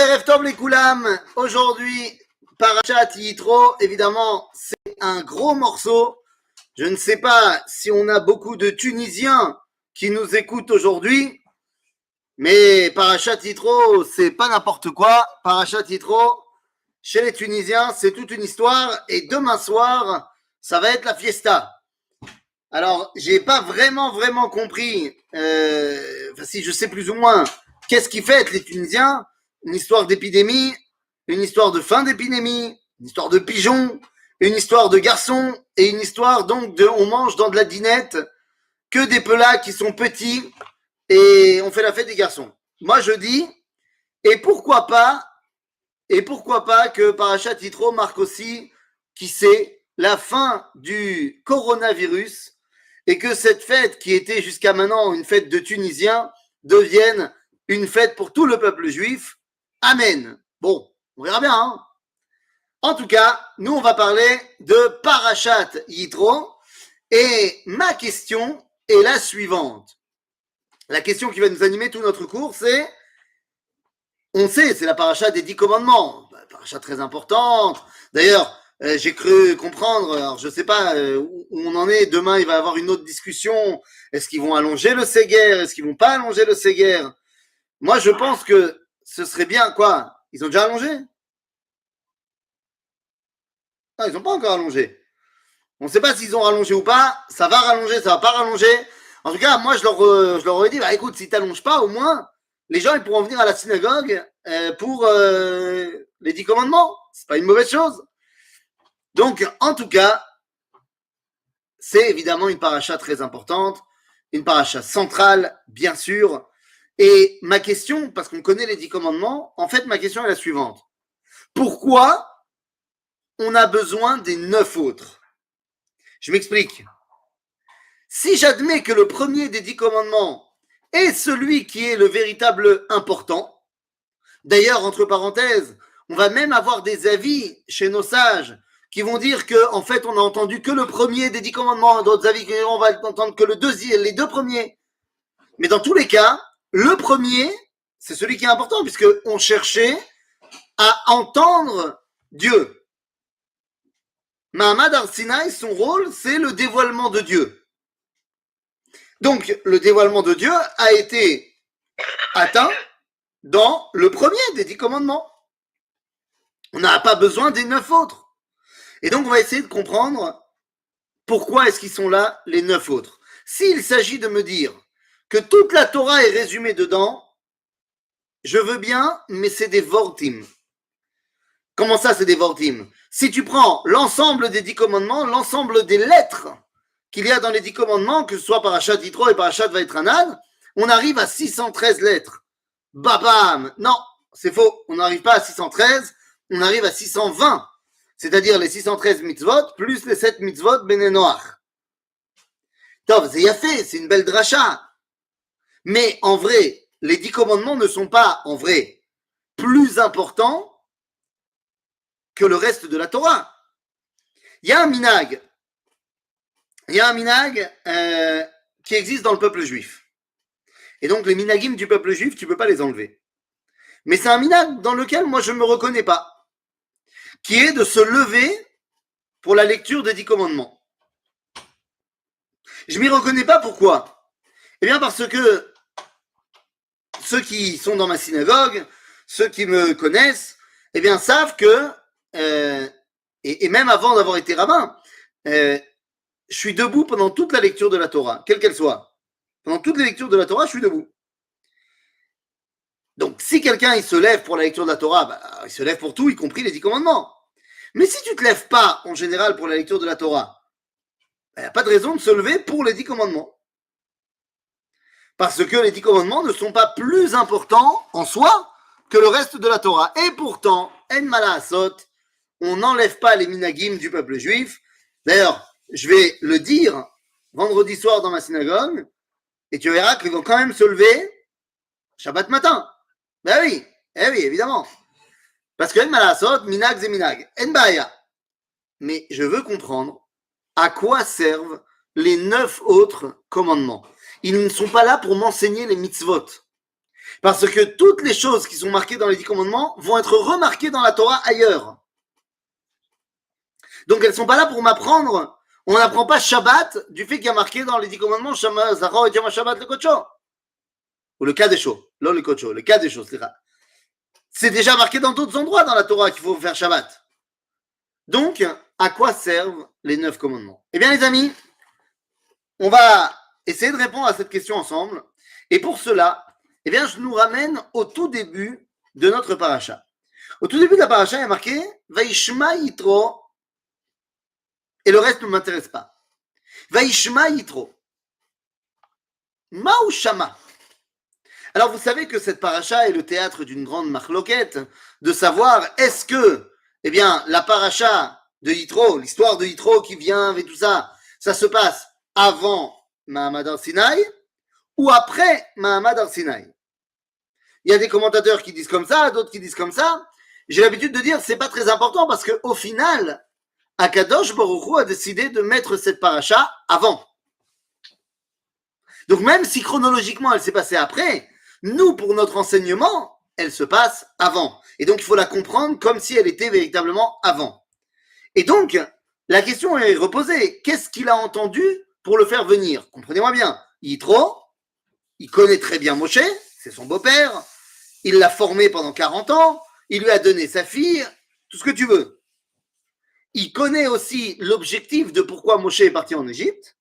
Erev Tov les Koulam. Aujourd'hui, Parashat Yitro, évidemment, c'est un gros morceau. Je ne sais pas si on a beaucoup de Tunisiens qui nous écoutent aujourd'hui, mais Parashat Yitro, c'est pas n'importe quoi. Parashat Yitro, chez les Tunisiens, c'est toute une histoire. Et demain soir, ça va être la fiesta. Alors, j'ai pas vraiment compris, si je sais plus ou moins, qu'est-ce qui fait les Tunisiens? Une histoire d'épidémie, une histoire de fin d'épidémie, une histoire de pigeons, une histoire de garçons et une histoire donc de on mange dans de la dinette que des pelats qui sont petits et on fait la fête des garçons. Moi je dis, et pourquoi pas que Parashat Yitro marque aussi, qui sait, la fin du coronavirus et que cette fête qui était jusqu'à maintenant une fête de Tunisiens devienne une fête pour tout le peuple juif. Amen. Bon, on verra bien. Hein. En tout cas, nous, on va parler de Parashat Yitro. Et ma question est la suivante. La question qui va nous animer tout notre cours, c'est, on sait, c'est la Parashat des 10 commandements. Parashat très importante. D'ailleurs, j'ai cru comprendre, alors je ne sais pas où on en est. Demain, il va y avoir une autre discussion. Est-ce qu'ils vont allonger le Séguer? Est-ce qu'ils ne vont pas allonger le Séguer? Moi, je pense que ce serait bien, quoi? Ils ont déjà allongé? Non, ils n'ont pas encore allongé. On ne sait pas s'ils ont rallongé ou pas. Ça va rallonger, ça va pas rallonger. En tout cas, moi, je leur aurais dit, bah, écoute, si tu n'allonges pas, au moins, les gens ils pourront venir à la synagogue pour les 10 commandements. C'est pas une mauvaise chose. Donc, en tout cas, c'est évidemment une paracha très importante, une paracha centrale, bien sûr. Et ma question, parce qu'on connaît les 10 commandements, en fait, ma question est la suivante. Pourquoi on a besoin des 9 autres? Je m'explique. Si j'admets que le premier des 10 commandements est celui qui est le véritable important, d'ailleurs, entre parenthèses, on va même avoir des avis chez nos sages qui vont dire que, en fait, on a entendu que le premier des 10 commandements, d'autres avis on va entendre que les deux premiers. Mais dans tous les cas, le premier, c'est celui qui est important, puisqu'on cherchait à entendre Dieu. Mahamad Ar-Sinaï, son rôle, c'est le dévoilement de Dieu. Donc, le dévoilement de Dieu a été atteint dans le premier des 10 commandements. On n'a pas besoin des 9 autres. Et donc, on va essayer de comprendre pourquoi est-ce qu'ils sont là, les 9 autres. S'il s'agit de me dire que toute la Torah est résumée dedans, je veux bien, mais c'est des vortim. Comment ça, c'est des vortim? Si tu prends l'ensemble des 10 commandements, l'ensemble des lettres qu'il y a dans les 10 commandements, que ce soit Parashat Yitro et Parashat Vaïtranan, on arrive à 613 lettres. Babam! Non, c'est faux. On n'arrive pas à 613, on arrive à 620. C'est-à-dire les 613 mitzvot plus les 7 mitzvot Bnei Noach. Tov, c'est yafé, c'est une belle dracha. Mais en vrai, les 10 commandements ne sont pas, en vrai, plus importants que le reste de la Torah. Il y a un minhag. Qui existe dans le peuple juif. Et donc, les minhagim du peuple juif, tu ne peux pas les enlever. Mais c'est un minhag dans lequel moi, je ne me reconnais pas. Qui est de se lever pour la lecture des 10 commandements. Je ne m'y reconnais pas, pourquoi? Eh bien, parce que ceux qui sont dans ma synagogue, ceux qui me connaissent, eh bien, savent que, et même avant d'avoir été rabbin, je suis debout pendant toute la lecture de la Torah, quelle qu'elle soit. Pendant toutes les lectures de la Torah, je suis debout. Donc, si quelqu'un il se lève pour la lecture de la Torah, bah, il se lève pour tout, y compris les 10 commandements. Mais si tu ne te lèves pas, en général, pour la lecture de la Torah, il n'y a pas de raison de se lever pour les 10 commandements. Parce que les 10 commandements ne sont pas plus importants en soi que le reste de la Torah. Et pourtant, en mala'asot, on n'enlève pas les minagim du peuple juif. D'ailleurs, je vais le dire vendredi soir dans ma synagogue, et tu verras qu'ils vont quand même se lever Shabbat matin. Ben oui, évidemment. Parce que en mala'asot, minag c'est minag. En baya. Mais je veux comprendre à quoi servent les 9 autres commandements. Ils ne sont pas là pour m'enseigner les mitzvot. Parce que toutes les choses qui sont marquées dans les 10 commandements vont être remarquées dans la Torah ailleurs. Donc elles ne sont pas là pour m'apprendre. On n'apprend pas Shabbat du fait qu'il y a marqué dans les 10 commandements Zachor et Yom Shabbat le Kocho. Ou le Kadesho. Non le Kocho, le Kadesho, c'est déjà marqué dans d'autres endroits dans la Torah qu'il faut faire Shabbat. Donc, à quoi servent les 9 commandements? Eh bien les amis, on va essayer de répondre à cette question ensemble. Et pour cela, eh bien, je nous ramène au tout début de notre paracha. Au tout début de la paracha, il y a marqué Vaishma Yitro, et le reste ne m'intéresse pas. Vaishma Yitro. Ma'u Shama. Alors, vous savez que cette paracha est le théâtre d'une grande marloquette, de savoir est-ce que, eh bien, la paracha de Yitro, l'histoire de Yitro qui vient avec tout ça, ça se passe avant Mahamad Har-Sinaï ou après Mahamad Har-Sinaï. Il y a des commentateurs qui disent comme ça, d'autres qui disent comme ça. J'ai l'habitude de dire que c'est pas très important parce qu'au final, Akadosh Baruch Hu a décidé de mettre cette paracha avant. Donc même si chronologiquement elle s'est passée après, nous, pour notre enseignement, elle se passe avant. Et donc il faut la comprendre comme si elle était véritablement avant. Et donc, la question est reposée. Qu'est-ce qu'il a entendu pour le faire venir? Comprenez-moi bien. Yitro, il connaît très bien Moshe, c'est son beau-père, il l'a formé pendant 40 ans, il lui a donné sa fille, tout ce que tu veux. Il connaît aussi l'objectif de pourquoi Moshe est parti en Égypte,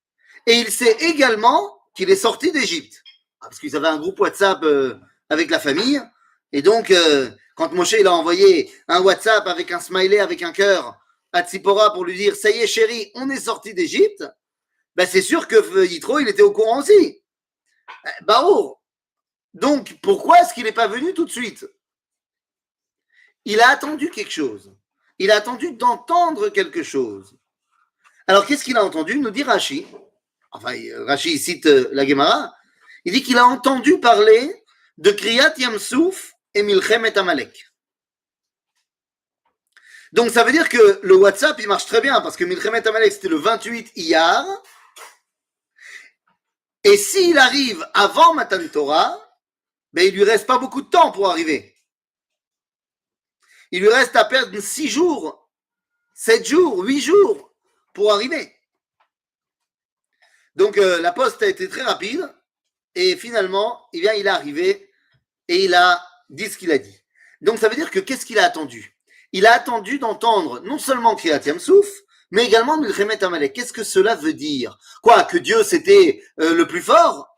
et il sait également qu'il est sorti d'Égypte. Parce qu'ils avaient un groupe WhatsApp avec la famille, et donc quand Moshe il a envoyé un WhatsApp avec un smiley, avec un cœur à Tzipora pour lui dire « Ça y est chérie, on est sorti d'Égypte », ben c'est sûr que Yitro, il était au courant aussi. Barour. Donc, pourquoi est-ce qu'il n'est pas venu tout de suite? Il a attendu quelque chose. Il a attendu d'entendre quelque chose. Alors, qu'est-ce qu'il a entendu? Nous dit Rashi. Enfin, Rashi cite la Gemara. Il dit qu'il a entendu parler de Kriyat Yamsouf et Milchemet Amalek. Donc, ça veut dire que le WhatsApp, il marche très bien parce que Milchemet Amalek, c'était le 28 Iyar. Et s'il arrive avant Matan Torah, ben, il lui reste pas beaucoup de temps pour arriver. Il lui reste à perdre 6 jours, 7 jours, 8 jours pour arriver. Donc la poste a été très rapide et finalement, eh bien, il est arrivé et il a dit ce qu'il a dit. Donc ça veut dire que qu'est-ce qu'il a attendu? Il a attendu d'entendre non seulement Kriyat Yamsouf, mais également Milchemet Amalek. Qu'est-ce que cela veut dire? Quoi? Que Dieu c'était le plus fort?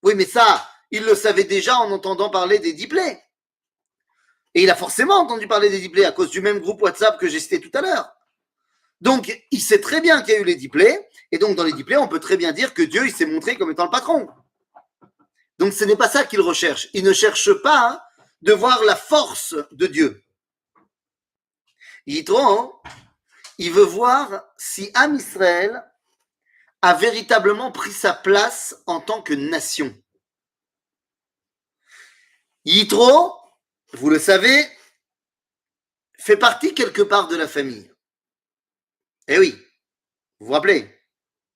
Oui, mais ça, il le savait déjà en entendant parler des 10 plaies. Et il a forcément entendu parler des 10 plaies à cause du même groupe WhatsApp que j'ai cité tout à l'heure. Donc, il sait très bien qu'il y a eu les 10 plaies. Et donc, dans les 10 plaies, on peut très bien dire que Dieu, il s'est montré comme étant le patron. Donc, ce n'est pas ça qu'il recherche. Il ne cherche pas de voir la force de Dieu. Yitro, il veut voir si Am Israël a véritablement pris sa place en tant que nation. Yitro, vous le savez, fait partie quelque part de la famille. Eh oui, vous vous rappelez,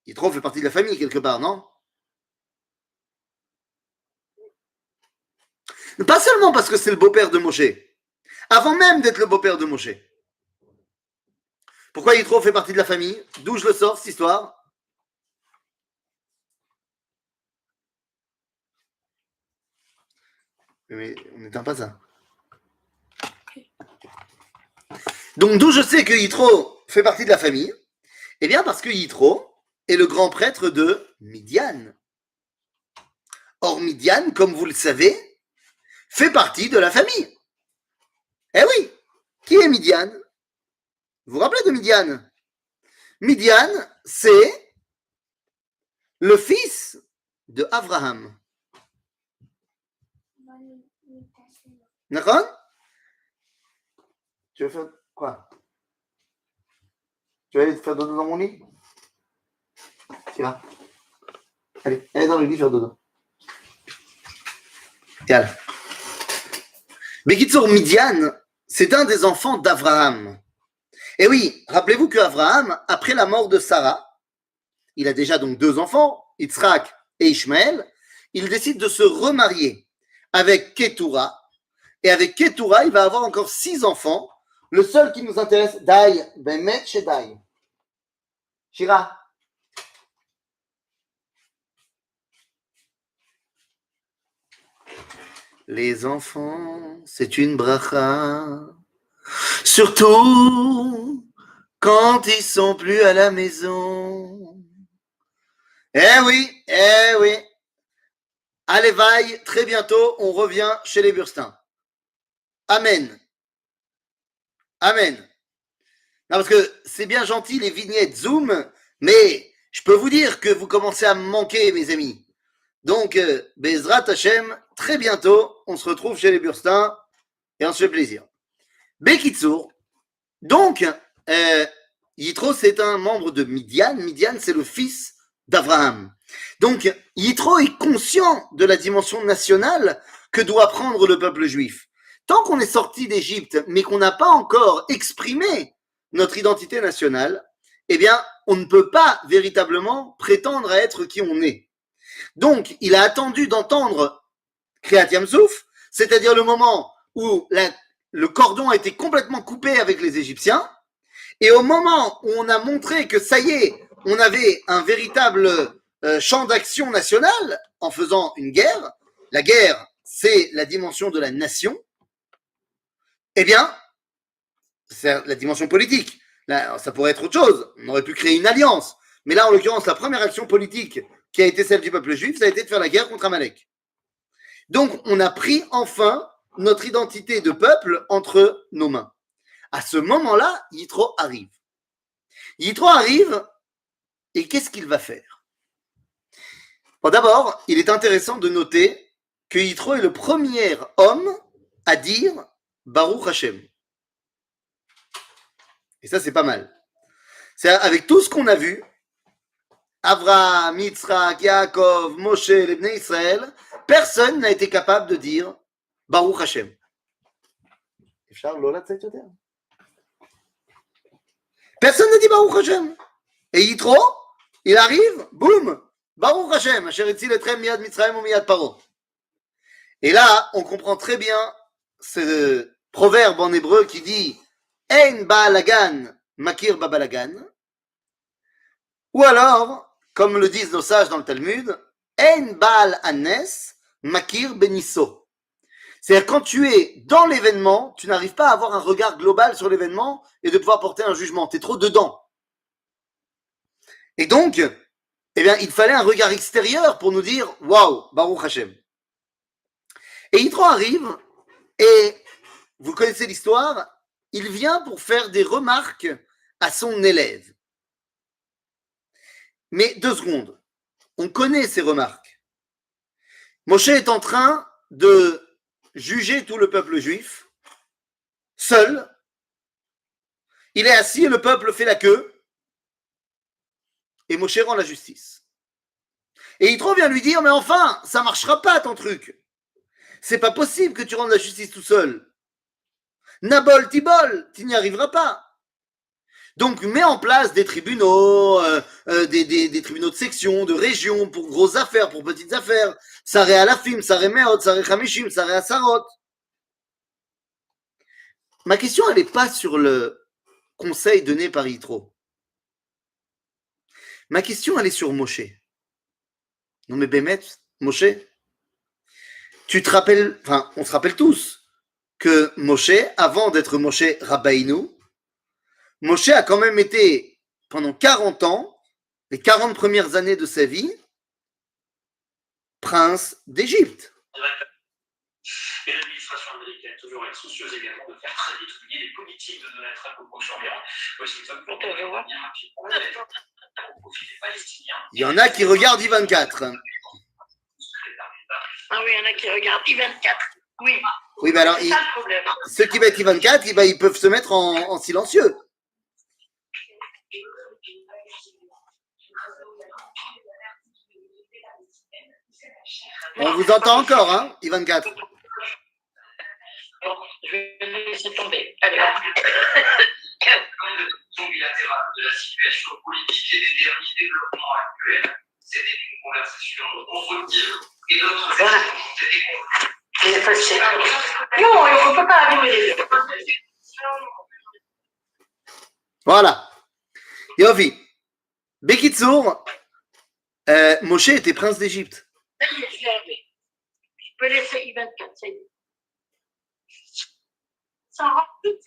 Yitro fait partie de la famille quelque part, non? Pas seulement parce que c'est le beau-père de Moshe, avant même d'être le beau-père de Moshe. Pourquoi Yitro fait partie de la famille? D'où je le sors, cette histoire? Mais on n'éteint pas ça. Donc d'où je sais que Yitro fait partie de la famille? Eh bien parce que Yitro est le grand prêtre de Midian. Or Midian, comme vous le savez, fait partie de la famille. Eh oui, qui est Midian? Vous vous rappelez de Midian? Midian, c'est le fils de Abraham. D'accord? Tu veux faire quoi? Tu vas aller te faire dodo dans mon lit? Tiens. Allez, allez dans le lit faire dodo. Yalla. Bekitsour, Midian, c'est un des enfants d'Abraham. Et oui, rappelez-vous qu'Abraham, après la mort de Sarah, il a déjà donc 2 enfants, Yitzhak et Ishmaël, il décide de se remarier avec Ketura. Et avec Ketura, il va avoir encore 6 enfants. Le seul qui nous intéresse, Dai, Bemet chez Dai. Shira. Les enfants, c'est une bracha. Surtout quand ils sont plus à la maison. Eh oui, eh oui. Allez, vaille, très bientôt, on revient chez les Burstins. Amen. Amen. Non, parce que c'est bien gentil les vignettes Zoom, mais je peux vous dire que vous commencez à me manquer, mes amis. Donc, Bezrat Hashem, très bientôt, on se retrouve chez les Burstins et on se fait plaisir. Bekitsour, donc, Yitro, c'est un membre de Midian. Midian, c'est le fils d'Abraham. Donc, Yitro est conscient de la dimension nationale que doit prendre le peuple juif. Tant qu'on est sorti d'Égypte, mais qu'on n'a pas encore exprimé notre identité nationale, eh bien, on ne peut pas véritablement prétendre à être qui on est. Donc, il a attendu d'entendre Kriyat Yamsouf, c'est-à-dire le moment où le cordon a été complètement coupé avec les Égyptiens, et au moment où on a montré que ça y est, on avait un véritable champ d'action national en faisant une guerre, la guerre, c'est la dimension de la nation, eh bien, c'est la dimension politique. Là, ça pourrait être autre chose, on aurait pu créer une alliance, mais là, en l'occurrence, la première action politique qui a été celle du peuple juif, ça a été de faire la guerre contre Amalek. Donc, on a pris enfin notre identité de peuple entre nos mains. À ce moment-là, Yitro arrive. Yitro arrive, et qu'est-ce qu'il va faire? Bon, d'abord, il est intéressant de noter que Yitro est le premier homme à dire Baruch Hashem. Et ça, c'est pas mal. C'est avec tout ce qu'on a vu, Avraham, Yitzhak, Yaakov, Moshe, les Bnei Israël, personne n'a été capable de dire Baruch Hashem. Personne n'a dit Baruch Hashem. Et Yitro, il arrive, boum, Baruch Hashem, Asher Etzil Etrem Miyad Mitzrayim ou Miyad Paro. Et là, on comprend très bien ce proverbe en hébreu qui dit Ein Baalagan Makir Babalagan. Ou alors, comme le disent nos sages dans le Talmud, En Baal Anes Makir Benisso. C'est-à-dire quand tu es dans l'événement, tu n'arrives pas à avoir un regard global sur l'événement et de pouvoir porter un jugement. Tu es trop dedans. Et donc, eh bien, il fallait un regard extérieur pour nous dire waouh, Baruch Hashem. Et Yitro arrive et vous connaissez l'histoire, il vient pour faire des remarques à son élève. Mais 2 secondes, on connaît ces remarques. Moshe est en train de juger tout le peuple juif, seul. Il est assis et le peuple fait la queue. Et Moshe rend la justice. Et Yitro vient lui dire, mais enfin, ça ne marchera pas ton truc. C'est pas possible que tu rendes la justice tout seul. Nabol, Tibol, tu n'y arriveras pas. Donc, mets en place des tribunaux, des tribunaux de section, de région, pour grosses affaires, pour petites affaires. Saré Alafim, Saré Meot, Saré Chamishim, Saré Asarot. Ma question, elle n'est pas sur le conseil donné par Yitro. Ma question, elle est sur Moshe. Non mais Bémet, Moshe, tu te rappelles, enfin, on se rappelle tous que Moshe, avant d'être Moshe Rabbeinu, Moshe a quand même été, pendant 40 ans, les 40 premières années de sa vie, prince d'Égypte. Et l'administration américaine, toujours être soucieuse également de faire très vite oublier les politiques de Donald Trump au Proche-Orient. Washington pour revenir rapidement au profit des Palestiniens. Il y en a qui regardent I-24. Ah oui, il y en a qui regardent I-24. Oui. Oui, ben alors, c'est ça le problème. ceux qui mettent I-24, ils peuvent se mettre en silencieux. On vous entend encore, hein, I-24. Bon, je vais laisser tomber. Allez, Compte bilatérale de la situation politique et des derniers développements actuels. C'était une conversation constructive et notre voilà. c'était conclu. Et facile. Non, on ne peut pas allumer les deux. Voilà. Yofi. Bekitsour, Moshe était prince d'Égypte. Je l'ai enlevé. Je peux laisser I24, ça y est. Ça rentre vite.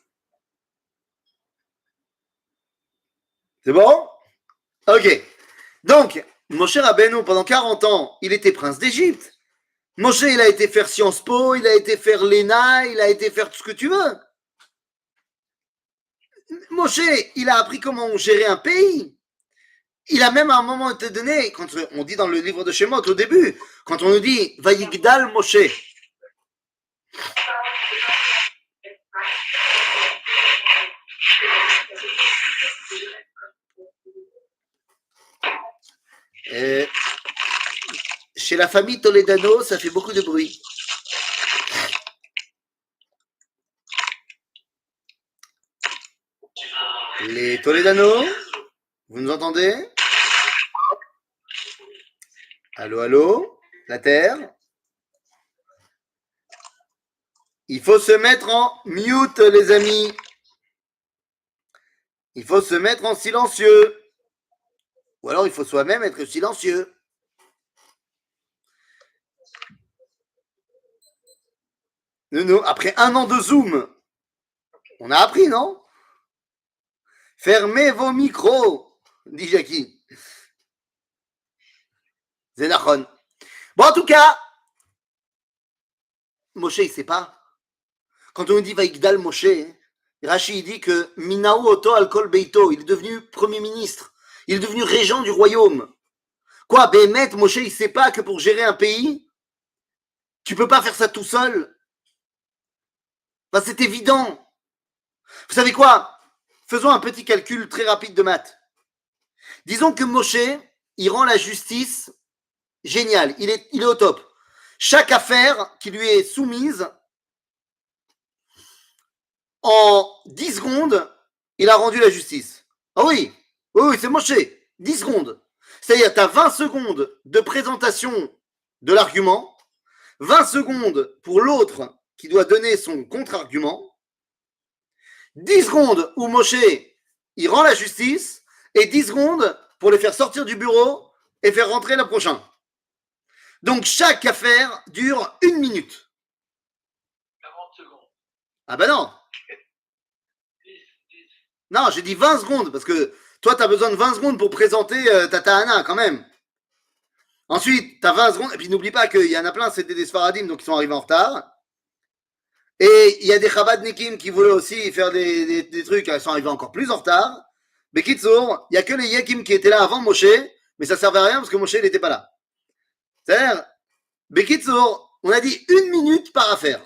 C'est bon? Ok. Donc, Moshe Rabbeinu, pendant 40 ans, il était prince d'Égypte. Moshe, il a été faire Sciences Po, il a été faire l'ENA, il a été faire tout ce que tu veux. Moshe, il a appris comment gérer un pays. Il a même à un moment été donné, quand on dit dans le livre de Shemot au début, quand on nous dit Vayigdal Moshe. Chez la famille Toledano, ça fait beaucoup de bruit. Les Toledano, vous nous entendez? Allô, allô? La Terre? Il faut se mettre en mute, les amis. Il faut se mettre en silencieux. Ou alors il faut soi-même être silencieux. Nous, après 1 an de Zoom, on a appris, non? Fermez vos micros, dit Jackie. Zénachon. Bon, en tout cas, Moshe, il ne sait pas. Quand on nous dit Vaïgdal Moshe, Rashi dit que Minaou Oto Alkol Beito, il est devenu premier ministre. Il est devenu régent du royaume. Quoi, Béhémet, Moshe, il ne sait pas que pour gérer un pays, tu ne peux pas faire ça tout seul. Ben, c'est évident. Vous savez quoi? Faisons un petit calcul très rapide de maths. Disons que Moshe, il rend la justice géniale. Il est au top. Chaque affaire qui lui est soumise, en 10 secondes, il a rendu la justice. Ah oui, c'est Moshe. 10 secondes. C'est-à-dire, tu as 20 secondes de présentation de l'argument, 20 secondes pour l'autre qui doit donner son contre-argument, 10 secondes où Moshe, il rend la justice, et 10 secondes pour les faire sortir du bureau et faire rentrer le prochain. Donc, chaque affaire dure 1 minute. 40 secondes. Ah ben non. 10. Non, j'ai dit 20 secondes, parce que toi, tu as besoin de 20 secondes pour présenter ta Tahana, quand même. Ensuite, tu as 20 secondes, et puis n'oublie pas qu'il y en a plein, c'était des Sfaradim, donc ils sont arrivés en retard. Et il y a des Chabadnikim qui voulaient aussi faire des trucs, ils sont arrivés encore plus en retard. Mais Kitsour, il n'y a que les Yakim qui étaient là avant Moshe, mais ça ne servait à rien parce que Moshe n'était pas là. C'est-à-dire, Bekitsour, on a dit 1 minute par affaire.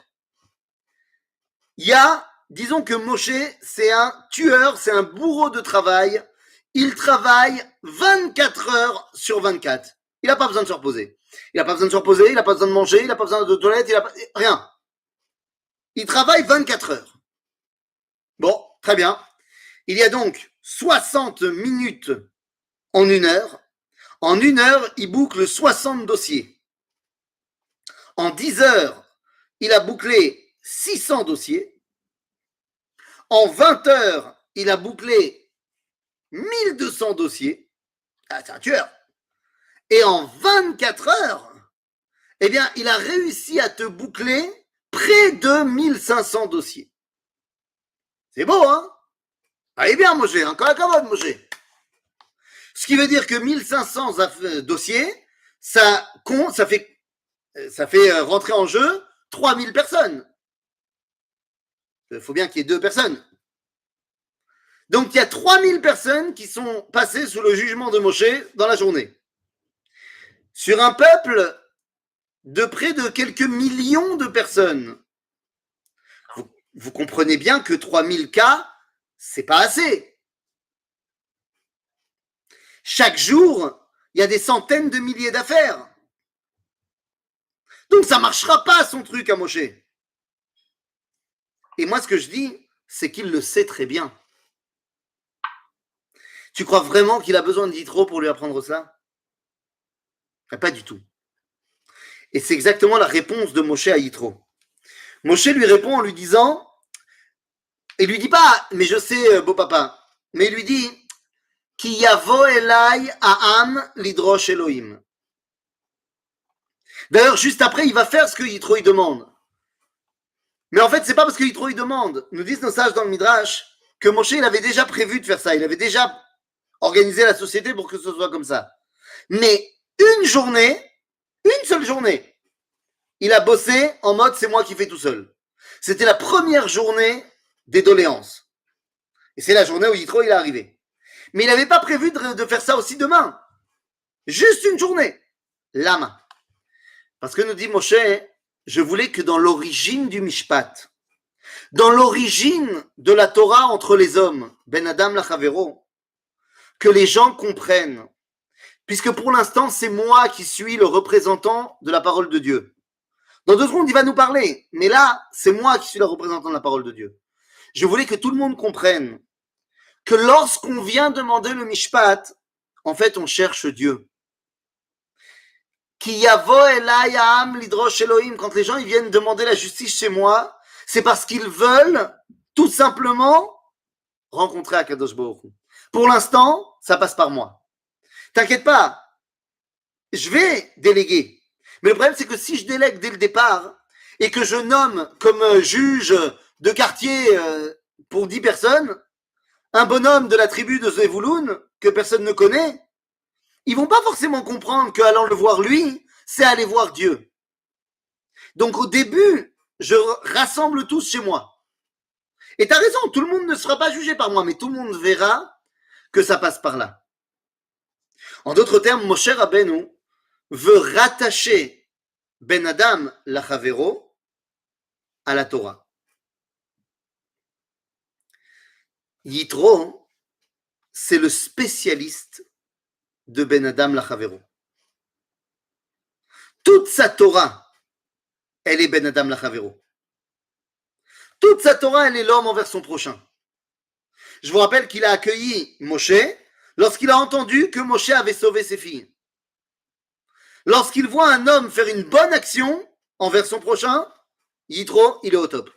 Il y a, disons que Moshe, c'est un tueur, c'est un bourreau de travail. Il travaille 24 heures sur 24. Il n'a pas besoin de se reposer. Il n'a pas besoin de se reposer, il n'a pas besoin de manger, il n'a pas besoin de toilette, il n'a pas... rien. Il travaille 24 heures. Bon, très bien. Il y a donc 60 minutes en 1 heure. En 1 heure, il boucle 60 dossiers. En 10 heures, il a bouclé 600 dossiers. En 20 heures, il a bouclé 1200 dossiers. Ah, c'est un tueur. Et en 24 heures, eh bien, il a réussi à te boucler près de 1500 dossiers. C'est beau, hein? Allez bien, Moshe, encore la commode, Moshe. Ce qui veut dire que 1500 dossiers, ça fait rentrer en jeu 3000 personnes. Il faut bien qu'il y ait 2 personnes. Donc, il y a 3000 personnes qui sont passées sous le jugement de Moshe dans la journée. Sur un peuple de près de quelques millions de personnes. Vous comprenez bien que 3000 cas, c'est pas assez. Chaque jour, il y a des centaines de milliers d'affaires. Donc, ça ne marchera pas, son truc à Moshe. Et moi, ce que je dis, c'est qu'il le sait très bien. Tu crois vraiment qu'il a besoin de Yitro pour lui apprendre ça? Pas du tout. Et c'est exactement la réponse de Moshe à Yitro. Moshe lui répond en lui disant, il lui dit pas, mais je sais, beau papa, mais il lui dit, Ki yavo elai ha'am lidrosh Elohim. D'ailleurs, juste après, il va faire ce que Yitro il demande. Mais en fait, c'est pas parce que Yitro il demande. Nous disent nos sages dans le Midrash que Moshe il avait déjà prévu de faire ça. Il avait déjà organisé la société pour que ce soit comme ça. Mais une seule journée, il a bossé en mode c'est moi qui fais tout seul. C'était la première journée des doléances. Et c'est la journée où Yitro il est arrivé. Mais il n'avait pas prévu de faire ça aussi demain. Juste une journée. Lama. Parce que nous dit Moshe, je voulais que dans l'origine du Mishpat, dans l'origine de la Torah entre les hommes, Ben Adam Lachavero, que les gens comprennent. Puisque pour l'instant, c'est moi qui suis le représentant de la parole de Dieu. Dans 2 secondes, il va nous parler. Mais là, c'est moi qui suis le représentant de la parole de Dieu. Je voulais que tout le monde comprenne que lorsqu'on vient demander le Mishpat, en fait, on cherche Dieu. Ki yavo elai ha'am lidrosh Elohim. Quand les gens ils viennent demander la justice chez moi, c'est parce qu'ils veulent tout simplement rencontrer Akadosh Baruch Hu. Pour l'instant, ça passe par moi. T'inquiète pas, je vais déléguer. Mais le problème, c'est que si je délègue dès le départ et que je nomme comme juge de quartier pour 10 personnes, un bonhomme de la tribu de Zevouloun que personne ne connaît, ils vont pas forcément comprendre qu'allant le voir lui, c'est aller voir Dieu. Donc au début, je rassemble tous chez moi. Et tu as raison, tout le monde ne sera pas jugé par moi, mais tout le monde verra que ça passe par là. En d'autres termes, Moshe Rabbeinu veut rattacher Ben Adam Lachavero à la Torah. Yitro, c'est le spécialiste de Ben Adam Lachavero. Toute sa Torah, elle est Ben Adam Lachavero. Toute sa Torah, elle est l'homme envers son prochain. Je vous rappelle qu'il a accueilli Moshe lorsqu'il a entendu que Moshe avait sauvé ses filles. Lorsqu'il voit un homme faire une bonne action envers son prochain, Yitro, il est au top.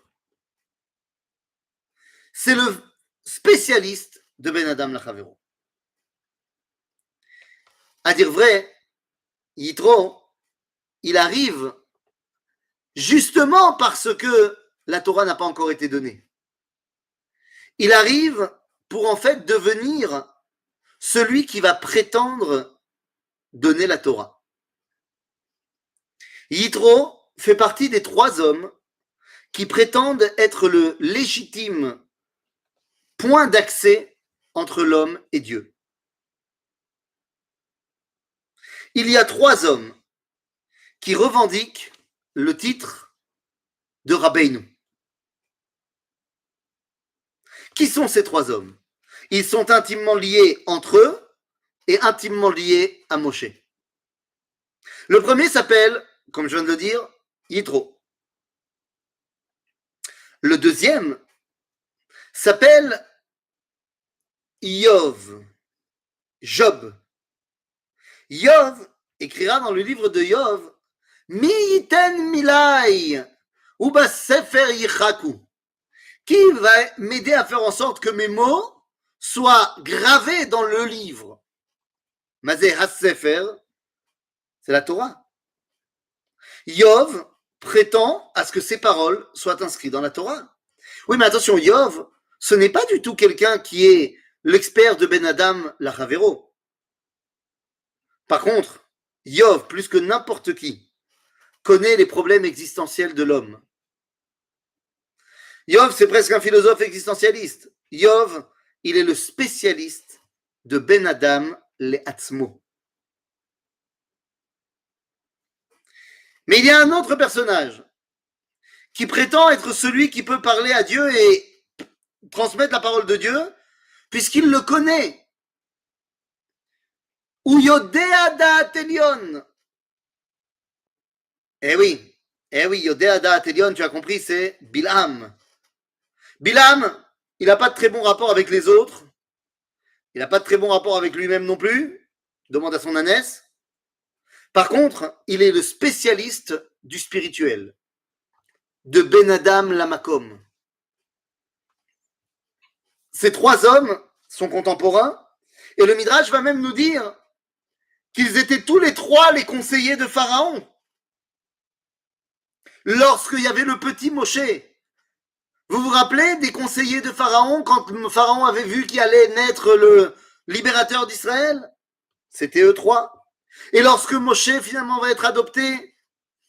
C'est le spécialiste de Ben Adam Lachavero. À dire vrai, Yitro, il arrive justement parce que la Torah n'a pas encore été donnée. Il arrive pour en fait devenir celui qui va prétendre donner la Torah. Yitro fait partie des 3 hommes qui prétendent être le légitime point d'accès entre l'homme et Dieu. Il y a 3 hommes qui revendiquent le titre de Rabbeinu. Qui sont ces 3 hommes? Ils sont intimement liés entre eux et intimement liés à Moshe. Le premier s'appelle, comme je viens de le dire, Yitro. Le deuxième s'appelle Yov, Job. Yov écrira dans le livre de Yov, Mi yiten milai, uba sefer yichaku. Qui va m'aider à faire en sorte que mes mots soient gravés dans le livre? Mazé has-sefer, c'est la Torah. Yov prétend à ce que ses paroles soient inscrites dans la Torah. Oui, mais attention, Yov, ce n'est pas du tout quelqu'un qui est l'expert de Ben Adam Lachavero. Par contre, Yov, plus que n'importe qui, connaît les problèmes existentiels de l'homme. Yov, c'est presque un philosophe existentialiste. Yov, il est le spécialiste de Ben Adam Le'atzmo. Mais il y a un autre personnage qui prétend être celui qui peut parler à Dieu et transmettre la parole de Dieu, puisqu'il le connaît. Ou Yodea Da'at Elyon. Eh oui, Yodea Da'at Elyon, tu as compris, c'est Bilham. Bilham, il n'a pas de très bon rapport avec les autres. Il n'a pas de très bon rapport avec lui-même non plus. Demande à son ânesse. Par contre, il est le spécialiste du spirituel. de Ben Adam Lamakom. Ces trois hommes sont contemporains, et le Midrash va même nous dire qu'ils étaient tous les trois les conseillers de Pharaon. Lorsqu'il y avait le petit Moshe, vous vous rappelez des conseillers de Pharaon quand Pharaon avait vu qu'il allait naître le libérateur d'Israël? C'était eux trois. Et lorsque Moshe finalement va être adopté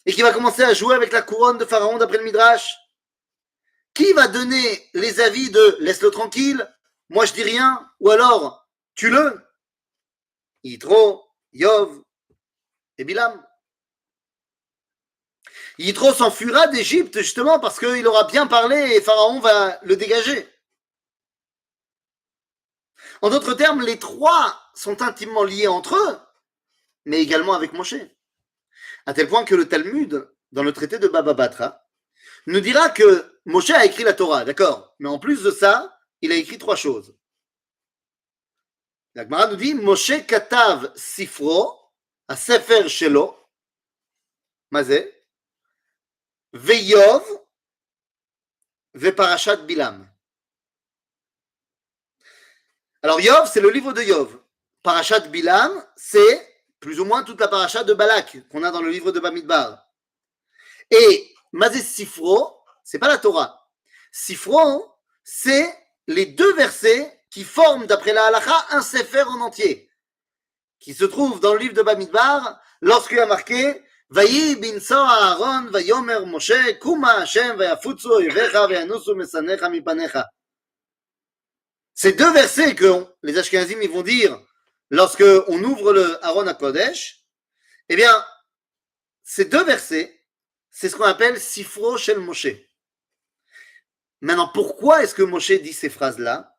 et qu'il va commencer à jouer avec la couronne de Pharaon d'après le Midrash, qui va donner les avis de laisse-le tranquille, moi je dis rien, ou alors tue-le? Yitro, Yov et Bilam. Yitro s'enfuira d'Égypte justement parce qu'il aura bien parlé et Pharaon va le dégager. En d'autres termes, les trois sont intimement liés entre eux, mais également avec Moshe. À tel point que le Talmud, dans le traité de Baba Batra, nous dira que Moshe a écrit la Torah, d'accord, mais en plus de ça, il a écrit trois choses. La Gemara nous dit Moshe katav sifro, a sefer shelo, mazé, ve'yov, ve'parashat bilam. Alors Yov, c'est le livre de Yov. Parashat bilam, c'est plus ou moins toute la parashat de Balak qu'on a dans le livre de Bamidbar. Et mazé sifro, c'est pas la Torah. Sifro, c'est les deux versets qui forment, d'après la halakha, un sefer en entier, qui se trouve dans le livre de Bamidbar, lorsqu'il y a marqué Vayi binso Aaron vayomer Moshe kuma Hashem vayafutsu oyevecha vayanusu mesanecha mipanecha. Ces deux versets que les Ashkenazim ils vont dire lorsque on ouvre le Aaron HaKodesh, eh bien, ces deux versets, c'est ce qu'on appelle Sifro Shel Moshe. Maintenant, pourquoi est-ce que Moshe dit ces phrases-là?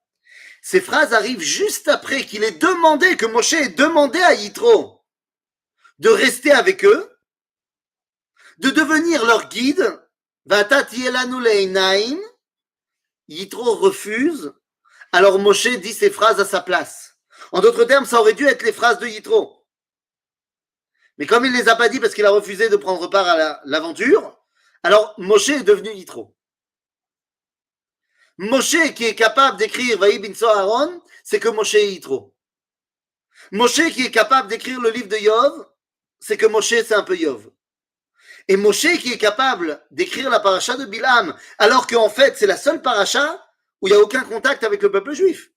Ces phrases arrivent juste après qu'il ait demandé, que Moshe ait demandé à Yitro de rester avec eux, de devenir leur guide. Yitro refuse, alors Moshe dit ces phrases à sa place. En d'autres termes, ça aurait dû être les phrases de Yitro. Mais comme il ne les a pas dit parce qu'il a refusé de prendre part à l'aventure, alors Moshe est devenu Yitro. Moshe qui est capable d'écrire Vayi binso Aaron, c'est que Moshe est Yitro. Moshe qui est capable d'écrire le livre de Yov, c'est que Moshe c'est un peu Yov. Et Moshe qui est capable d'écrire la paracha de Bilam, alors qu'en fait c'est la seule paracha où il n'y a aucun contact avec le peuple juif,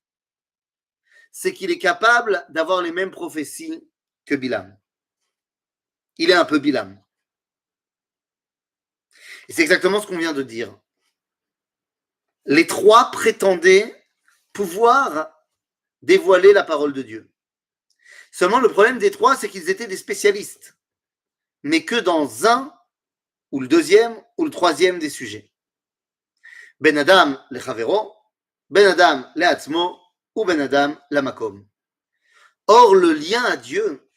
c'est qu'il est capable d'avoir les mêmes prophéties que Bilam. Il est un peu Bilam. Et c'est exactement ce qu'on vient de dire. Les trois prétendaient pouvoir dévoiler la parole de Dieu. Seulement le problème des trois, c'est qu'ils étaient des spécialistes, mais que dans un, ou le deuxième, ou le troisième des sujets. Ben Adam le Chavero, Ben Adam le Atzmo, ou Ben Adam la Makom. Or, le lien à Dieu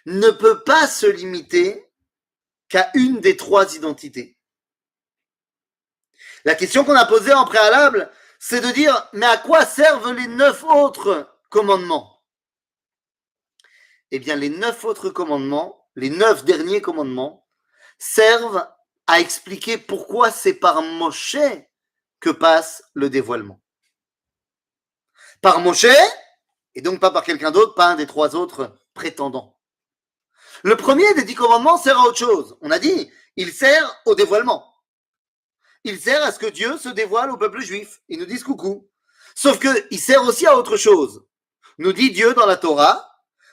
ne peut pas se limiter qu'à une des trois identités. La question qu'on a posée en préalable, c'est de dire, mais à quoi servent les 9 autres commandements? Eh bien, les 9 autres commandements, les 9 derniers commandements, servent à expliquer pourquoi c'est par Moshe que passe le dévoilement. Par Moshe, et donc pas par quelqu'un d'autre, pas un des trois autres prétendants. Le premier des 10 commandements sert à autre chose. On a dit, il sert au dévoilement. Il sert à ce que Dieu se dévoile au peuple juif. Il nous dit coucou. Sauf qu'il sert aussi à autre chose. Nous dit Dieu dans la Torah.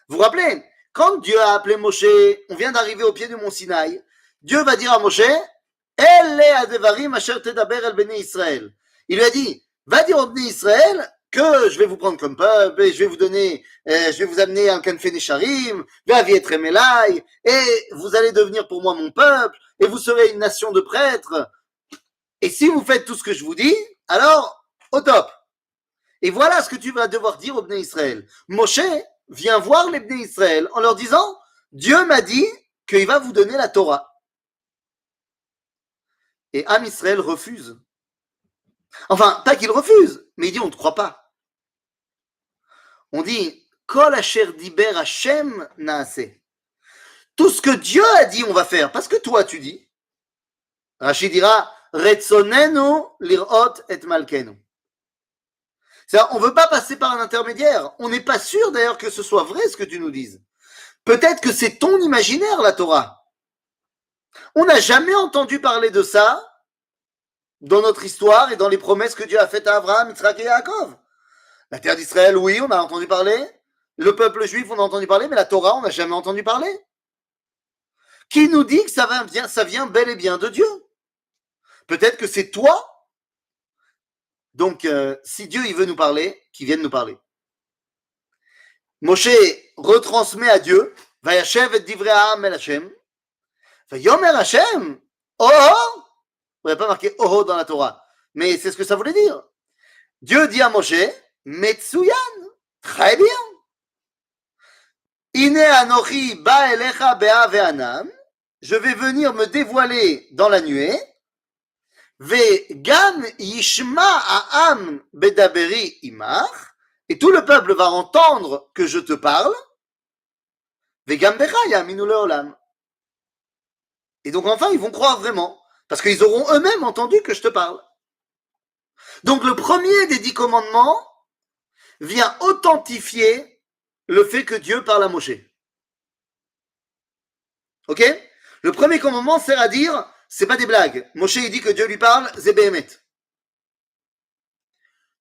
Vous vous rappelez, quand Dieu a appelé Moshe, on vient d'arriver au pied du mont Sinaï, Dieu va dire à Moshe, Elle adevarim asher tedaber el bnei Israël. Il lui a dit, va dire au bnei Israël que je vais vous prendre comme peuple, et je vais vous donner, je vais vous amener un kanfé nesharim, et vous allez devenir pour moi mon peuple, et vous serez une nation de prêtres. Et si vous faites tout ce que je vous dis, alors, au top. Et voilà ce que tu vas devoir dire aux Bnei Israël. Moshe vient voir les Bnei Israël en leur disant, Dieu m'a dit qu'il va vous donner la Torah. Et Am Israël refuse. Enfin, pas qu'il refuse, mais il dit on ne te croit pas. On dit, Kol asher diber Hashem naaseh. Tout ce que Dieu a dit, on va faire, parce que toi tu dis. Rashi dira Retzonenu lirot et malkenu. C'est-à-dire, on ne veut pas passer par un intermédiaire. On n'est pas sûr d'ailleurs que ce soit vrai ce que tu nous dises. Peut-être que c'est ton imaginaire, la Torah. On n'a jamais entendu parler de ça dans notre histoire et dans les promesses que Dieu a faites à Abraham, Yitzhak et Yaakov. La terre d'Israël, oui, on a entendu parler. Le peuple juif, on a entendu parler, mais la Torah, on n'a jamais entendu parler. Qui nous dit que ça vient bel et bien de Dieu? Peut-être que c'est toi. Donc, si Dieu il veut nous parler, qu'il vienne nous parler. Moshe retransmet à Dieu, Vayashev et divrei ha'am el Hashem, Vayomer Hashem, oh, oh. On n'a pas marqué oh dans la Torah, mais c'est ce que ça voulait dire. Dieu dit à Moshe, Metsuyan, très bien. Ine anochi ba elecha be'a ve'anam, je vais venir me dévoiler dans la nuée. Ve'gam yishma ha'am bedaberi imach, et tout le peuple va entendre que je te parle. Ve'gam becha yaminu le'olam. Et donc enfin, ils vont croire vraiment, parce qu'ils auront eux-mêmes entendu que je te parle. Donc le premier des 10 commandements vient authentifier le fait que Dieu parle à Moshe. Ok? Le premier commandement sert à dire, c'est pas des blagues. Moshe il dit que Dieu lui parle, c'est Béhémet.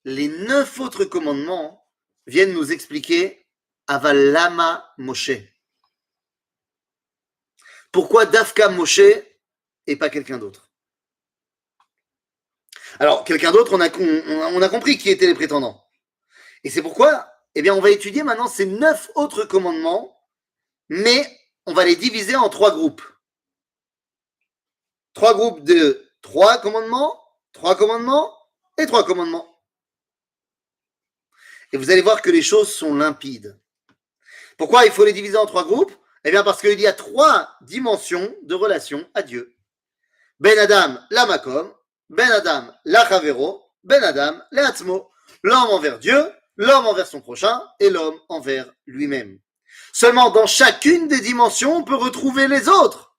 Les 9 autres commandements viennent nous expliquer Aval lama Moshe. Pourquoi Dafka Moshe et pas quelqu'un d'autre? Alors, quelqu'un d'autre, on a compris qui étaient les prétendants. Et c'est pourquoi, eh bien, on va étudier maintenant ces 9 autres commandements, mais on va les diviser en 3 groupes. 3 groupes de 3 commandements, 3 commandements et 3 commandements. Et vous allez voir que les choses sont limpides. Pourquoi il faut les diviser en 3 groupes? Eh bien, parce qu'il y a 3 dimensions de relation à Dieu. Ben Adam, la Makom, Ben Adam, la Chavero, Ben Adam, la Atzmo. L'homme envers Dieu, l'homme envers son prochain et l'homme envers lui-même. Seulement, dans chacune des dimensions, on peut retrouver les autres.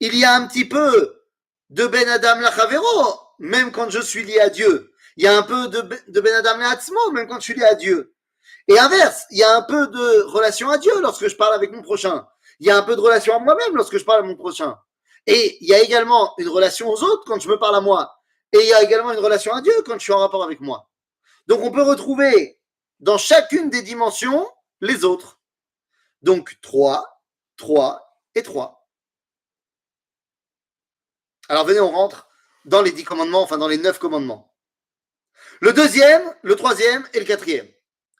Il y a un petit peu de Ben Adam, la Chavero, même quand je suis lié à Dieu. Il y a un peu de Ben Adam, la Atzmo, même quand je suis lié à Dieu. Et inverse, il y a un peu de relation à Dieu lorsque je parle avec mon prochain. Il y a un peu de relation à moi-même lorsque je parle à mon prochain. Et il y a également une relation aux autres quand je me parle à moi. Et il y a également une relation à Dieu quand je suis en rapport avec moi. Donc on peut retrouver dans chacune des dimensions les autres. Donc 3, 3 et 3. Alors venez, on rentre dans les 10 commandements, enfin dans les 9 commandements. Le deuxième, le troisième et le quatrième.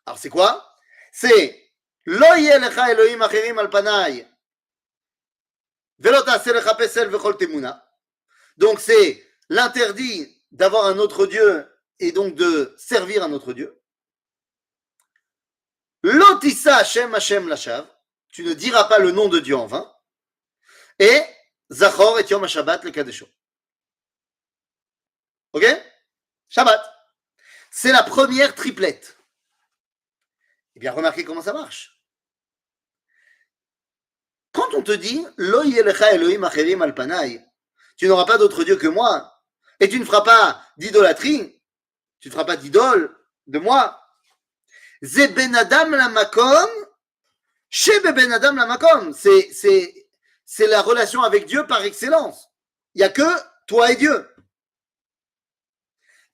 Alors c'est quoi? C'est Lo yeh lecha Elohim acherim al panai velo ta'aseh lecha pesel vechol temuna. Donc c'est l'interdit d'avoir un autre Dieu et donc de servir un autre Dieu. Lo tissa Hashem Hashem lashav, tu ne diras pas le nom de Dieu en vain. Et Zachor et Yom HaShabbat le Kadesho. Ok? Shabbat. C'est la première triplette. Eh bien, remarquez comment ça marche. Quand on te dit Lo yeh lecha Elohim acherim al panai, tu n'auras pas d'autre Dieu que moi, et tu ne feras pas d'idolâtrie, tu ne feras pas d'idole de moi. Ze ben adam la makom, shebe ben adam la makom. C'est la relation avec Dieu par excellence. Il n'y a que toi et Dieu.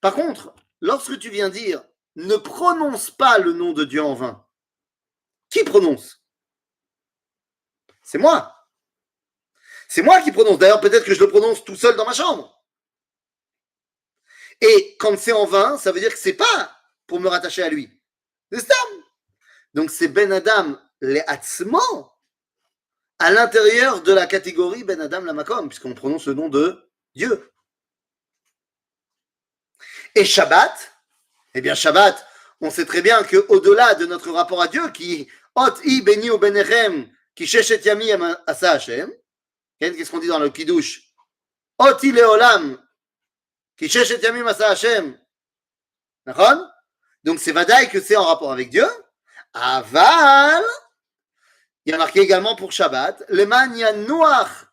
Par contre, lorsque tu viens dire ne prononce pas le nom de Dieu en vain, qui prononce? C'est moi. C'est moi qui prononce. D'ailleurs, peut-être que je le prononce tout seul dans ma chambre. Et quand c'est en vain, ça veut dire que c'est pas pour me rattacher à lui. C'est ça. Donc c'est Ben Adam le Atzmo à l'intérieur de la catégorie Ben Adam la Makom, puisqu'on prononce le nom de Dieu. Et Shabbat, eh bien Shabbat, on sait très bien qu'au-delà de notre rapport à Dieu, qui Ot I Beni ou Benechem, qui Sheshet Yami Asa Hashem, qu'est-ce qu'on dit dans le Kiddush? Ot I Leolam, qui Sheshet Yami Asa Hashem. D'accord? Donc c'est Vadaï que c'est en rapport avec Dieu. Aval, il y a marqué également pour Shabbat, Leman Yanuach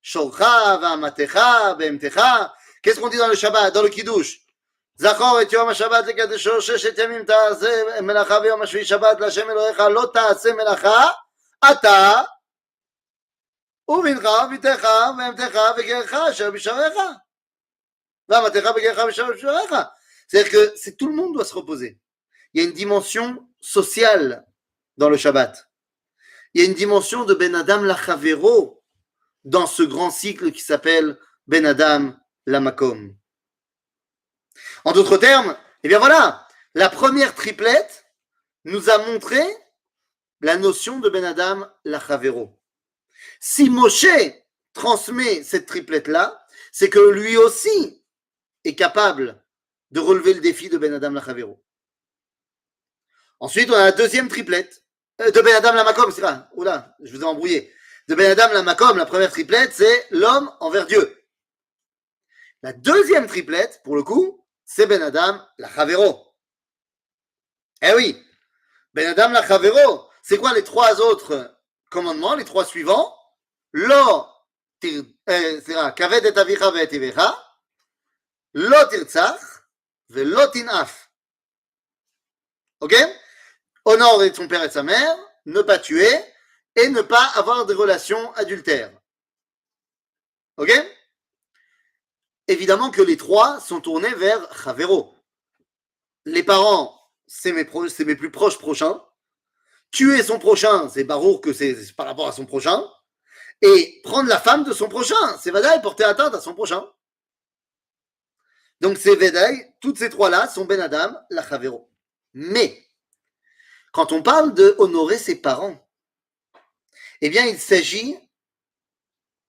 shorcha va'amatecha be'emtecha. Qu'est-ce qu'on dit dans le Shabbat, dans le Kiddush? זכור את יום השבת לקדשו, ששת ימים תעשה מלאכה ויום השביעי שבת להשם אלוהיך לא תעשה מלאכה, אתה ובנך וביתך ואמתך וגרך אשר בשעריך ואמתך וגרך אשר בשעריך. C'est-à-dire que c'est, tout le monde doit se reposer. Il y a une dimension sociale dans le Shabbat. Il y a une dimension de Ben Adam Lachavero dans ce grand cycle qui s'appelle Ben Adam Lamakom. En d'autres termes, eh bien voilà, la première triplette nous a montré la notion de Ben Adam Lachavero. Si Moshe transmet cette triplette-là, c'est que lui aussi est capable de relever le défi de Ben Adam Lachavero. Ensuite, on a la deuxième triplette, de Ben Adam Lamakom, c'est ça. Oula, je vous ai embrouillé. De Ben Adam Lamakom, la première triplette, c'est l'homme envers Dieu. La deuxième triplette, pour le coup, c'est Ben Adam Lachavero. Eh oui, Ben Adam Lachavero, c'est quoi les trois autres commandements, les trois suivants? Lo, kaved et avicha ve et ivecha, lo tirtzach, ve lo tinaf. Ok? Honore son père et sa mère, ne pas tuer et ne pas avoir des relations adultères. Ok? Évidemment que les trois sont tournés vers Chavero. Les parents, c'est mes plus proches prochains. Tuer son prochain, c'est barour que c'est par rapport à son prochain. Et prendre la femme de son prochain, c'est Vadaï, porter atteinte à son prochain. Donc c'est Vadaï, toutes ces trois-là sont Ben Adam, la Chavero. Mais, quand on parle de honorer ses parents, eh bien il s'agit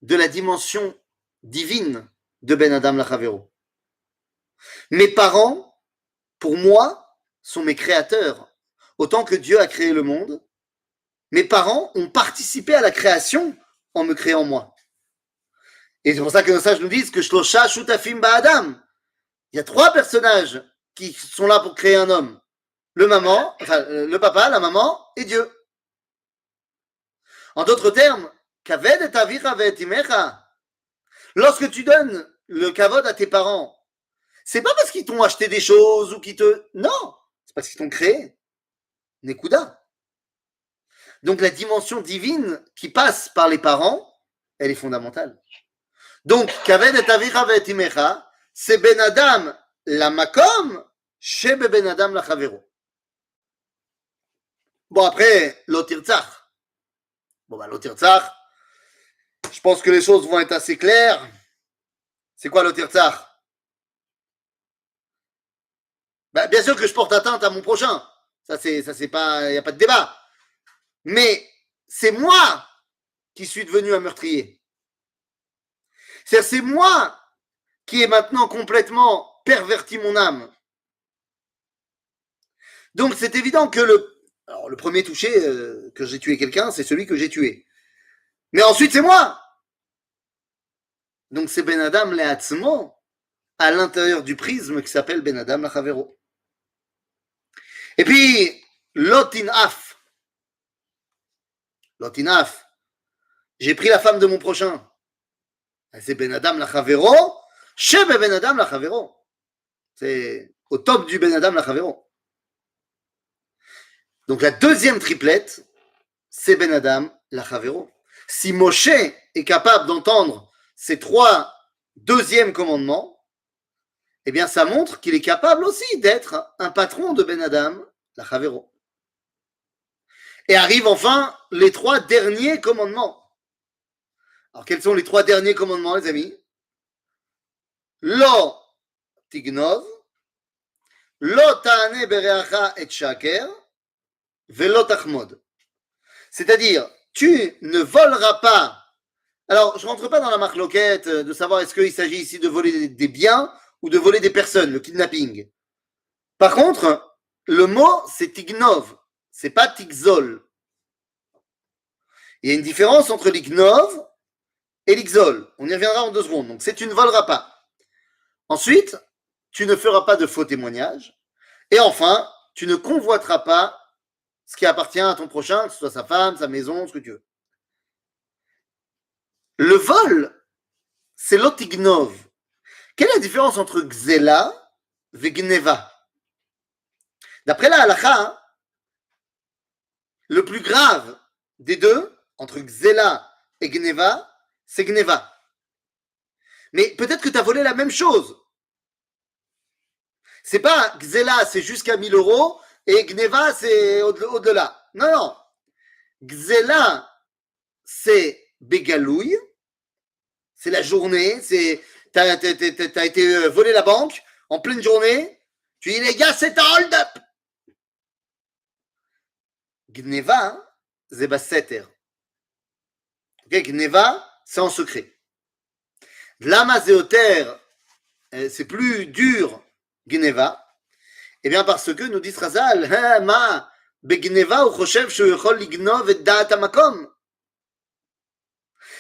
de la dimension divine de Ben Adam Lachavero. Mes parents, pour moi, sont mes créateurs. Autant que Dieu a créé le monde, mes parents ont participé à la création en me créant moi. Et c'est pour ça que nos sages nous disent que Shlosha Shutafim Ba'adam. Il y a trois personnages qui sont là pour créer un homme. Le papa, la maman et Dieu. En d'autres termes, Kaved et avicha ve et imecha. Lorsque tu donnes le kavod à tes parents, c'est pas parce qu'ils t'ont acheté des choses ou qu'ils te... Non, c'est parce qu'ils t'ont créé. Nekuda. Donc la dimension divine qui passe par les parents, elle est fondamentale. Donc, kaved et avicha ve et imecha, c'est Ben Adam la makom, chez Ben Adam la chavero. Bon, après, l'otirtzach. L'otirtzach, je pense que les choses vont être assez claires. C'est quoi l'otirtzach? Bien sûr que je porte atteinte à mon prochain. Ça, c'est pas, il n'y a pas de débat. Mais c'est moi qui suis devenu un meurtrier. C'est moi qui ai maintenant complètement perverti mon âme. Donc c'est évident que le premier touché que j'ai tué quelqu'un, c'est celui que j'ai tué. Mais ensuite c'est moi. Donc c'est Ben Adam Le'atzmo à l'intérieur du prisme qui s'appelle Ben Adam Lachavero. Et puis Lotinaf. J'ai pris la femme de mon prochain. C'est Ben Adam Lachavero. Chez Ben Adam Lachavero. C'est au top du Ben Adam Lachavero. Donc la deuxième triplette, c'est Ben Adam Lachavero. Si Moshe est capable d'entendre ces trois deuxièmes commandements, eh bien ça montre qu'il est capable aussi d'être un patron de Ben Adam Lachavero. Et arrivent enfin les trois derniers commandements. Alors quels sont les trois derniers commandements, les amis? Lo tignov, lo ta'ane bereacha et shaker, velo tachmod. C'est-à-dire, tu ne voleras pas. Alors, je ne rentre pas dans la marloquette de savoir est-ce qu'il s'agit ici de voler des biens ou de voler des personnes, le kidnapping. Par contre, le mot, c'est tignov, c'est pas tigzol. Il y a une différence entre l'ignov et l'ixol. On y reviendra en 2 secondes. Donc, c'est tu ne voleras pas. Ensuite, tu ne feras pas de faux témoignages. Et enfin, tu ne convoiteras pas ce qui appartient à ton prochain, que ce soit sa femme, sa maison, ce que tu veux. Le vol c'est lotignov. Quelle est la différence entre gzela et gneva? D'après la halakha, le plus grave des deux, entre gzela et gneva, c'est gneva. Mais peut-être que tu as volé la même chose. C'est pas gzela, c'est jusqu'à 1000 euros, et gneva, c'est au-delà. Non, non. Gzela, c'est bégalouille, c'est la journée, c'est t'as été volé la banque en pleine journée, tu dis les gars, c'est un hold-up. Gneva, c'est basseter. Okay, Gneva, c'est en secret. Lama zéoter, c'est plus dur, Gneva. Eh bien, parce que nous dit Razal, ma, begneva ou choshev shu yechol lignov et da'at hamakom.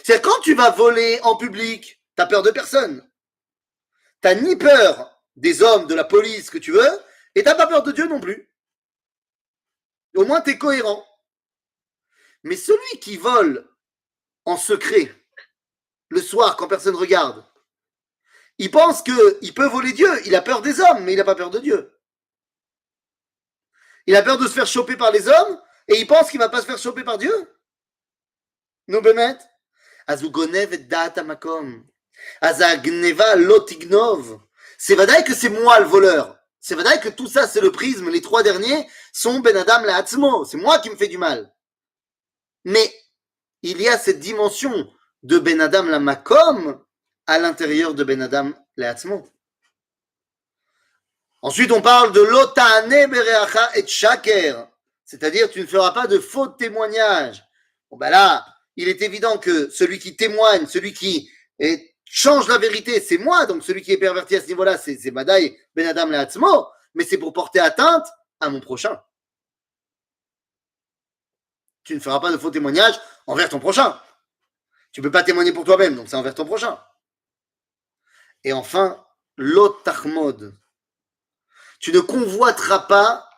C'est quand tu vas voler en public, t'as peur de personne. T'as ni peur des hommes, de la police que tu veux, et t'as pas peur de Dieu non plus. Au moins, t'es cohérent. Mais celui qui vole en secret, le soir, quand personne regarde, il pense qu'il peut voler Dieu. Il a peur des hommes, mais il n'a pas peur de Dieu. Il a peur de se faire choper par les hommes, et il pense qu'il ne va pas se faire choper par Dieu. Non, Bémet. Azugonev et da'at hamakom. Azagneva lotignov. C'est vrai que c'est moi le voleur. C'est vrai que tout ça, c'est le prisme. Les trois derniers sont Ben Adam La'atzmo. C'est moi qui me fais du mal. Mais il y a cette dimension de Ben Adam La'makom à l'intérieur de Ben Adam La'atzmo. Ensuite, on parle de l'otane bereacha et shaker. C'est-à-dire, tu ne feras pas de faux témoignages. Bon, ben là, il est évident que celui qui témoigne, celui qui change la vérité, c'est moi. Donc, celui qui est perverti à ce niveau-là, c'est Madaï Ben Adam La'atzmo. Mais c'est pour porter atteinte à mon prochain. Tu ne feras pas de faux témoignages envers ton prochain. Tu ne peux pas témoigner pour toi-même, donc c'est envers ton prochain. Et enfin, l'otachmod. Tu ne convoiteras pas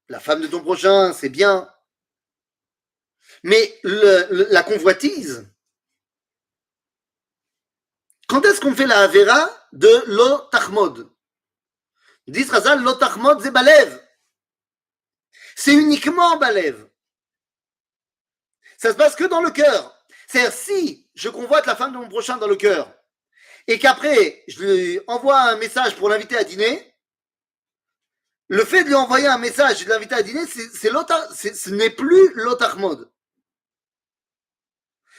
la femme de ton prochain, c'est bien. Mais la convoitise, quand est-ce qu'on fait la Avera de l'otachmod? Dit Razal, l'otachmod, c'est balev. C'est uniquement balev. Ça se passe que dans le cœur. C'est-à-dire, si je convoite la femme de mon prochain dans le cœur, et qu'après, je lui envoie un message pour l'inviter à dîner, le fait de lui envoyer un message et de l'inviter à dîner, ce n'est plus l'otachmod.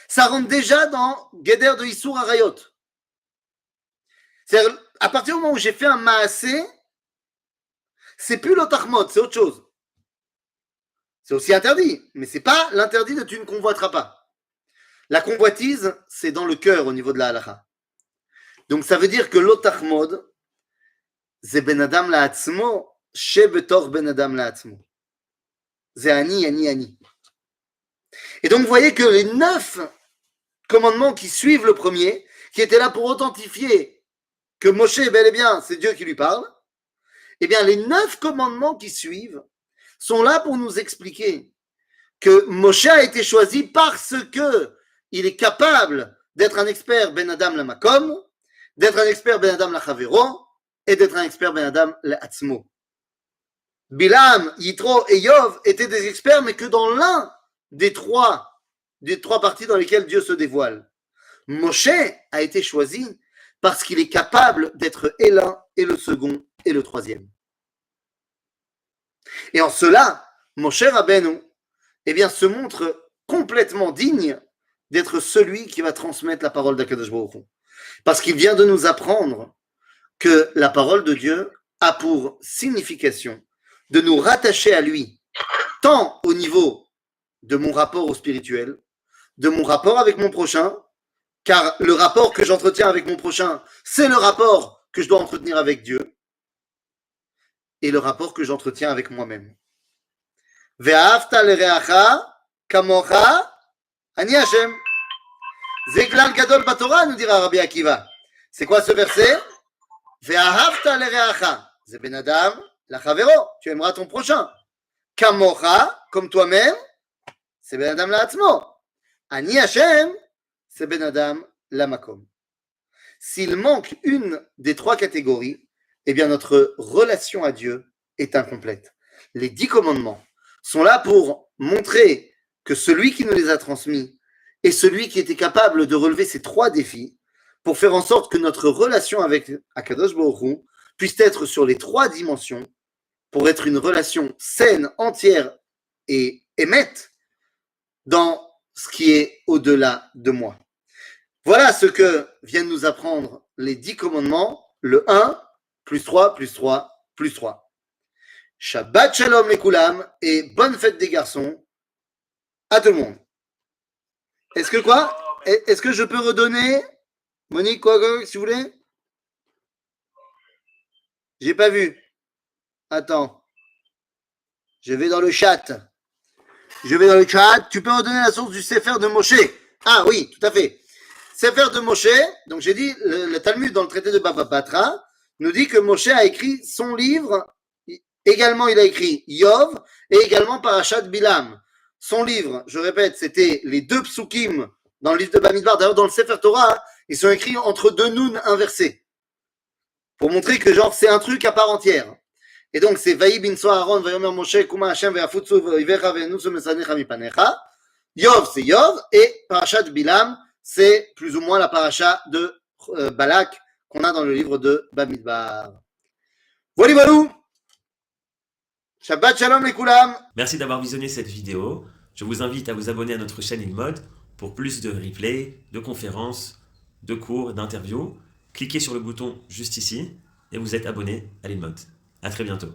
Ça rentre déjà dans Geder de Issour Arayot. C'est-à-dire, à partir du moment où j'ai fait un maasé, c'est plus l'otachmod, c'est autre chose. C'est aussi interdit, mais c'est pas l'interdit de tu ne convoiteras pas. La convoitise, c'est dans le cœur au niveau de la halakha. Donc ça veut dire que l'otachmod, c'est ben adam la'atzmo, she betor ben adam la'atzmo. C'est ani, ani, ani. Et donc vous voyez que les 9 commandements qui suivent le premier, qui étaient là pour authentifier que Moshe, bel et bien, c'est Dieu qui lui parle, eh bien les 9 commandements qui suivent sont là pour nous expliquer que Moshe a été choisi parce que il est capable d'être un expert Ben Adam la Makom, d'être un expert Ben Adam la Chavero et d'être un expert Ben Adam la Atzmo. Bilam, Yitro et Yov étaient des experts, mais que dans l'un des trois parties dans lesquelles Dieu se dévoile. Moshe a été choisi parce qu'il est capable d'être et l'un, et le second, et le troisième. Et en cela, Moshe Rabbeinu, eh bien, se montre complètement digne d'être celui qui va transmettre la parole d'Akadosh Baruch Hu. Parce qu'il vient de nous apprendre que la parole de Dieu a pour signification de nous rattacher à lui, tant au niveau de mon rapport au spirituel, de mon rapport avec mon prochain, car le rapport que j'entretiens avec mon prochain, c'est le rapport que je dois entretenir avec Dieu, et le rapport que j'entretiens avec moi-même. Ve'ahavta l'ereacha kamocha ani Hashem. Zeglal gadol batorah, nous dira Rabbi Akiva. C'est quoi ce verset? Ve'ahavta l'ereacha. C'est ben Adam la chavero. Tu aimeras ton prochain. Kamocha, comme toi-même, c'est ben Adam la atzmo. Ani Hashem, c'est ben Adam la makom. S'il manque une des trois catégories, eh bien notre relation à Dieu est incomplète. Les 10 commandements sont là pour montrer que celui qui nous les a transmis est celui qui était capable de relever ces 3 défis pour faire en sorte que notre relation avec Akadosh Baruch Hu puisse être sur les 3 dimensions pour être une relation saine, entière et émette dans ce qui est au-delà de moi. Voilà ce que viennent nous apprendre les 10 commandements, le 1, plus 3, plus 3, plus 3. Shabbat Shalom les Koulam et bonne fête des garçons à tout le monde. Est-ce que quoi? Est-ce que je peux redonner? Monique, quoi, si vous voulez? J'ai pas vu. Attends. Je vais dans le chat. Tu peux redonner la source du Sefer de Moshe. Ah oui, tout à fait. Sefer de Moshe, donc j'ai dit, le Talmud dans le traité de Baba Batra nous dit que Moshe a écrit son livre. Également, il a écrit Yov et également Parashat Bilam. Son livre, je répète, c'était les 2 psukim dans le livre de Bamidbar. D'ailleurs, dans le Sefer Torah, ils sont écrits entre 2 nouns inversés. Pour montrer que genre, c'est un truc à part entière. Et donc, c'est Vaï bin so Aaron, Vayomer Moshe, Kuma Hashem, Ve'afutsu, Ve'ivecha, Ve'enutsu, Mesanecha, Mipanecha. Yov, c'est Yov. Et Parashat Bilam, c'est plus ou moins la paracha de Balak qu'on a dans le livre de Bamidbar. Voilà, voilà. Shabbat Shalom les Koulam. Merci d'avoir visionné cette vidéo. Je vous invite à vous abonner à notre chaîne InMode pour plus de replays, de conférences, de cours, d'interviews. Cliquez sur le bouton juste ici et vous êtes abonné à l'InMode. À très bientôt.